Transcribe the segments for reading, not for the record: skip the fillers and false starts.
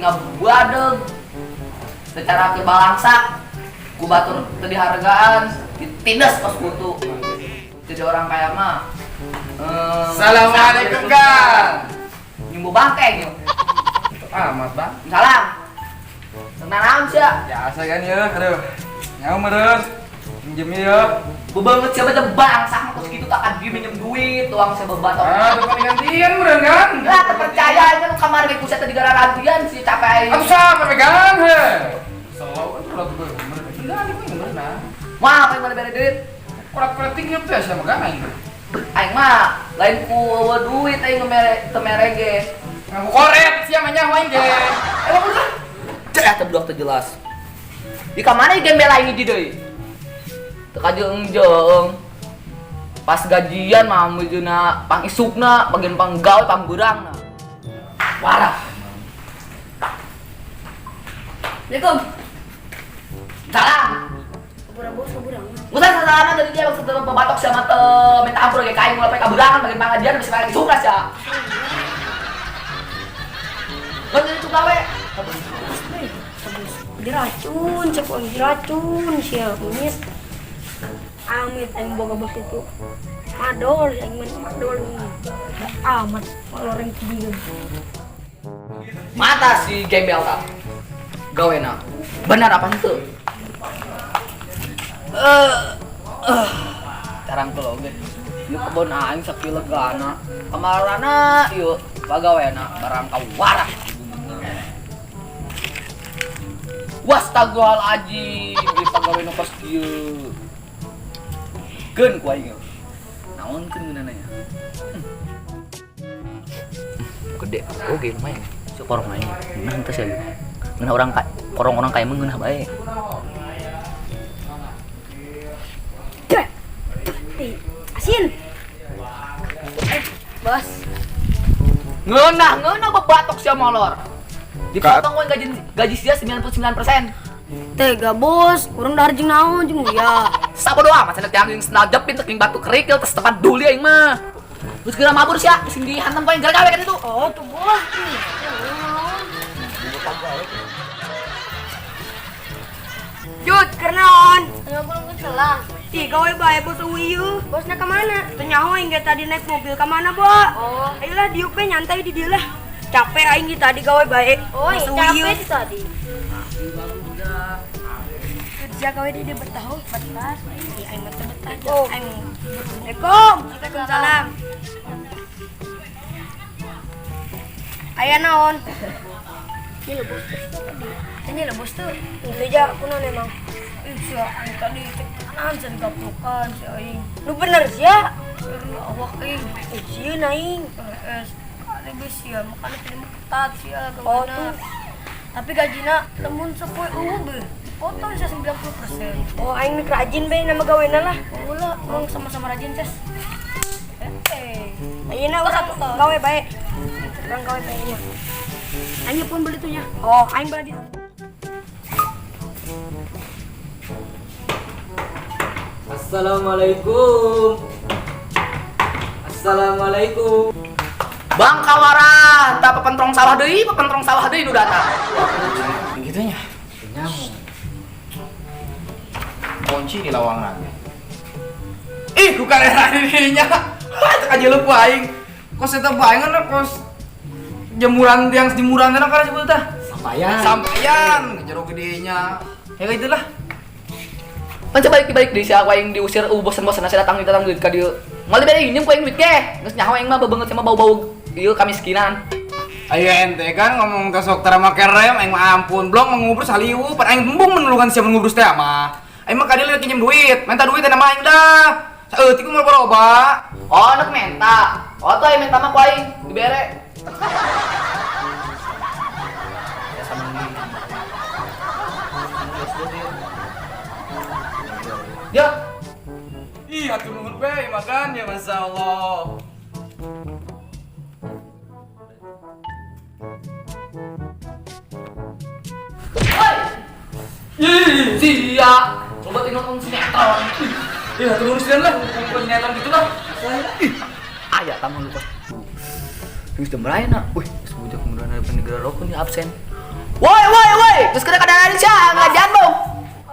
ngabuadeg. Secara kebalangsak, ku batur teu dihargaan, ditindas pas kutu. Jadi orang kaya mah. Assalamualaikum Kang. Nyumbu bangkeng yuk. Amat bang. Salam. Senang sia. Biasa kan ya, aduh. Nyawa meren. Minjem ya. Bebanget siapa aja bangsak terus gitu tak ada minjem duit, uang saya bebat Ah, orang. tuh kan gantian meren kan? Lah terpercaya aja lu kamar gue pusat di gara rantian sih capek. Aku siapa pegang he? Selalu kalau tuh meren. Enggak, ini pun meren nah. Wah, apa yang mana bere duit? Korak-korak tinggi tuh ya sama gang ini. Aing mah lain ku duit aing temerege. Ngaku koret siapa nyawa ini? Emang udah? Cek tebdok teu jelas. Di kamana ieu gembel aing di deui? Teu kajeung-jeung. Pas gajian mah meujeuna pang isukna, bagian panggawe panggeurangna. Walah. Assalamualaikum. Salam. Kaburang bos, kaburang. Musa salaman dari dia maksud pembatok sama minta ampun ya kain mulai kaburangan bagian pengajian masih pakai sukas ya. Kan jadi tugawe. Diracun, cek orang diracun siapa monyet. Amit aing boga bos itu. Madol, aing main madol. Amat orang kidieun. Mata si gembel tak. Gawena. Benar apa itu? Carang tuh oge. Yuk kebon aing sakilegana. Kamarana yuk pagawena barang kawarah. Wastagfirullahaladzim, di pagawena pas kieu. Geun ku aing. Naon keun geunana nya? Gede oge lumayan. Sekorong aing. Nah teh sia. Ngeunah orang orang kaya mah ngeunah bae. Asin. Bos. Ngeunah bebatok sia molor. Dipotong we gaji sia 99%. Tega bos, kurang dari jeung naon jeung ya. Sabodo amat cenah teh yang snajep pintek ning batu kerikil tes tempat duli aing mah. Geus geura mabur sia, sing dihantam poe gara gawe kan itu. Oh, tuh bos. Jut, kernaon? Enggak belum ketelah. Ih, gawe bae bos uieu. Bosna ka mana? Teu nyaho aing ge tadi naik mobil ka mana, Bo? Oh. Ayolah diuk we nyantai di dieu lah. Capek aing ge tadi gawe bae. Oh, capek sih tadi. Kerja gawe di dieu bertahun 14. Ih, aing mah teu betah. Oh. Aing. Assalamualaikum. Waalaikumsalam. Aya naon? Ini lo bos. Ini lo bos tuh. Itu aja kunaon emang. Ih, aing tadi cek kanan can gaplokan si aing. Lu bener sia? Awak aing. Sieun aing. Es. Kali geus sia, makana pilih ketat sia gaweuna. Tapi gajina lemun sepoe eueuh. Potong sia 90%. Oh, aing mik rajin bae nama gaweuna lah. Ulah, mong sama-sama rajin, Ces. Ayeuna urang gawe bae. Urang gawe bae nya. Aing pun beli tuhnya. Oh, aing beli. Assalamualaikum. Assalamualaikum. Bang kawarah, tah pepentrong sawah deui nu datang. Gitu nya. Nyamuk. Kunci di lawangan. Ih, ku karera dirinya. Cek aja lu ku aing. Kos eta bae ngan kos jemuran tiang jemuran teh kana sebut tah. Sampayan, jero gedenya. Ya kayak itulah. Pan balik deui sia aing diusir bosan-bosan asa datang duit ka dieu. Moal bere nyem ku aing duit ge. Geus nyaho aing mah bebeungeut sama bau-bau ieu kamiskinan. Ayo ente kan ngomong tasok tara make rem aing mah ampun, blok mengubrus haliu, pan aing tembung menulukan siapa ngubrus teh mah. Aing mah kadil pinjem duit, minta duit teh nama aing dah. Saeutik mah baroba. Oh, anak menta. Oh, tuh aing menta mah ku aing dibere. Ya. Ih, atuh nuhun bae makan ya masyaallah. Woi. Ih, sia. Coba nonton sinetron. Ya, turun sini lah, ngumpul sinetron gitu lah. Aya tamu lupa. Geus jam berapa na? Wih, sebujak kemudian ada penegara rokok nih absen. Woi, terus kena kadang siya, ngajan mo.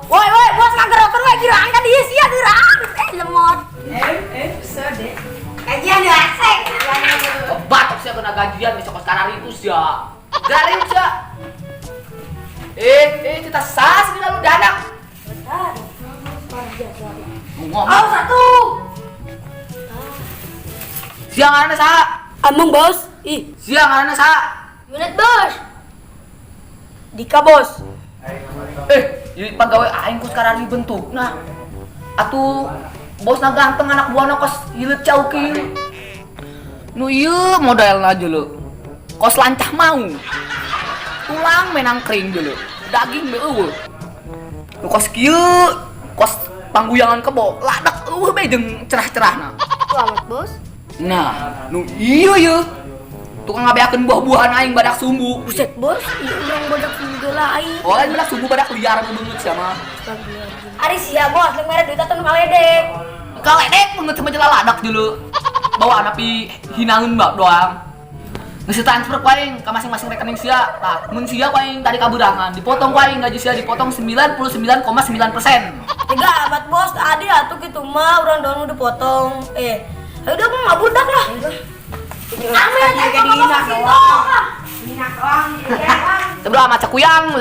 Woi, bos ngagerokeun we girang ka dieu sia girang. Lemot. Sode. Kajian ya asik. Batok siya kena gajian besok sekarang itu siya. Galing siya. Kita sas di dalam dadak. Bentar. Ngomong satu. siang ana sa. Among bos. Ih, Siang ana sa. unit bos. Dika bos. Jadi pegawai aing ku sekarang dibentuk. Nah, atuh bos na ganteng anak buahna kos ieu cauking. Nu ieu modelna jeuleu. Kos lancah mau. Tulang menang kering dulu. Daging be eueuh. Nu kos kieu, kos pangguyangan kebo, ladak eueuh be jeung cerah-cerahna. Selamat bos. Nah, nu ieu yeuh. Tukang ngabeakeun buah-buahan aing badak sumbu. Buset bos, ieu urang bodak juga lain. Oh, lain badak sumbu badak liar beungeut sia mah. Ari sia bos, leuk mere duit atuh kaledek. Kaledek beungeut sama jela ladak jeuleu. Bawa anapi hinaeun mbak doang. Geus transfer ku aing ka masing-masing rekening sia. Tah, mun sia ku aing tadi kaburangan, dipotong ku aing gaji sia dipotong 99,9%. Tiga amat bos, adil atuh kitu mah urang doang udah potong. Ayo udah mah budak lah. Amin, Kayak di Inak doang. Inak doang. Sebelah macak kuyang.